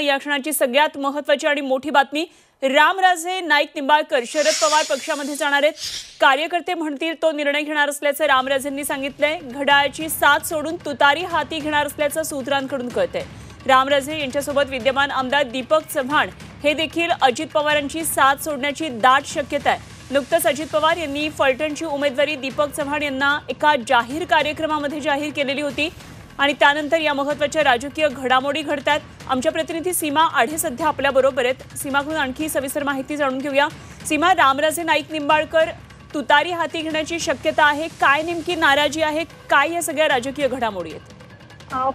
या क्षणाची सगळ्यात महत्त्वाची आणि मोठी बातमी, रामराजे नाईक निंबाळकर शरद पवार पक्षामध्ये जाणार आहेत। कार्यकर्ते म्हणतील तो निर्णय घेणार असल्याचं रामराजेंनी सांगितलंय। घड्याळाची साथ सोडून तुतारी हाती घेणार असल्याचं सूत्रांकडून कळतंय। रामराजे यांच्यासोबत विद्यमान आमदार दीपक चव्हाण हे देखील अजित पवारांची साथ सोडण्याची दाट शक्यता आहे। नुकतंच अजित पवार यांनी फलटणची उमेदवारी दीपक चव्हाण यांना एका जाहीर कार्यक्रमामध्ये जाहीर केलेली होती आणि त्यानंतर या महत्त्वाच्या राजकीय घडामोडी घडतात। आमच्या प्रतिनिधी सीमा आढे सध्या आपल्या बरोबर आहेत। सीमाकडून आणखी सविस्तर माहिती जाणून घेऊया। सीमा, रामराजे नाईक निंबाळकर तुतारी हाती घेण्याची शक्यता आहे, काय नेमकी नाराजी आहे, काय या सगळ्या राजकीय घडामोडी आहेत?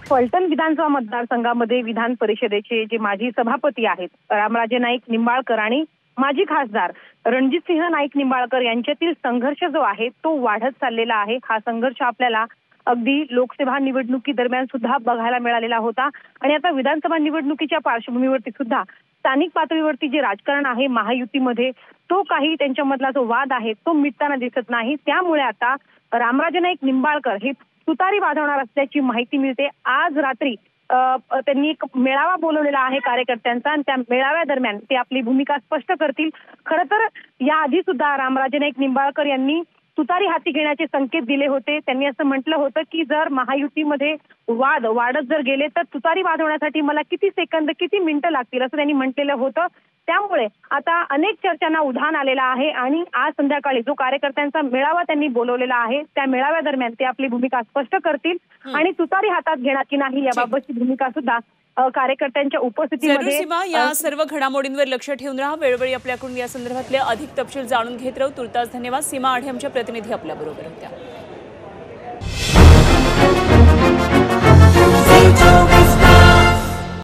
फलटण विधानसभा मतदारसंघामध्ये विधान परिषदेचे जे माजी सभापती आहेत रामराजे नाईक निंबाळकर आणि माजी खासदार रणजितसिंह नाईक निंबाळकर यांच्यातील संघर्ष जो आहे तो वाढत चाललेला आहे। हा संघर्ष आपल्याला अगदी लोकसभा निवडणुकी दरम्यान सुद्धा बघायला मिळालेला होता आणि आता विधानसभा निवडणुकीच्या पार्श्वभूमीवरती सुद्धा स्थानिक पातळीवरती जे राजकारण आहे महायुतीमध्ये तो काही त्यांच्यामधला जो वाद आहे तो मिटताना दिसत नाही। त्यामुळे आता रामराजे नाईक निंबाळकर हे तुतारी वाजवणार असल्याची माहिती मिळते। आज रात्री त्यांनी एक मेळावा बोलवलेला आहे कार्यकर्त्यांचा आणि त्या मेळाव्या दरम्यान ते आपली भूमिका स्पष्ट करतील। खरं तर याआधी सुद्धा रामराजे नाईक निंबाळकर यांनी तुतारी हाती घेण्याचे संकेत दिले होते। त्यांनी असं म्हटलं होतं की जर महायुतीमध्ये वाद वाढत जर गेले तर तुतारी वाजवण्यासाठी मला किती सेकंद किती मिनिटं लागतील असं त्यांनी म्हटलेलं होतं। त्यामुळे आता अनेक चर्चांना उधाण आलेला आहे आणि आज संध्याकाळी जो कार्यकर्त्यांचा मेळावा त्यांनी बोलवलेला आहे त्या मेळाव्या दरम्यान ते आपली भूमिका स्पष्ट करतील आणि तुतारी हातात घेणार की नाही याबाबतची भूमिका सुद्धा कार्यकर्त्यांच्या उपस्थितीमध्ये। सीमा, या सर्व घडामोडींवर लक्ष ठेवून राहा। वेळोवेळी आपल्याकडून या संदर्भातले अधिक तपशील जाणून घेत राहू। तुर्तास धन्यवाद। सीमा आढे आमच्या प्रतिनिधी आपल्या बरोबर होत्या।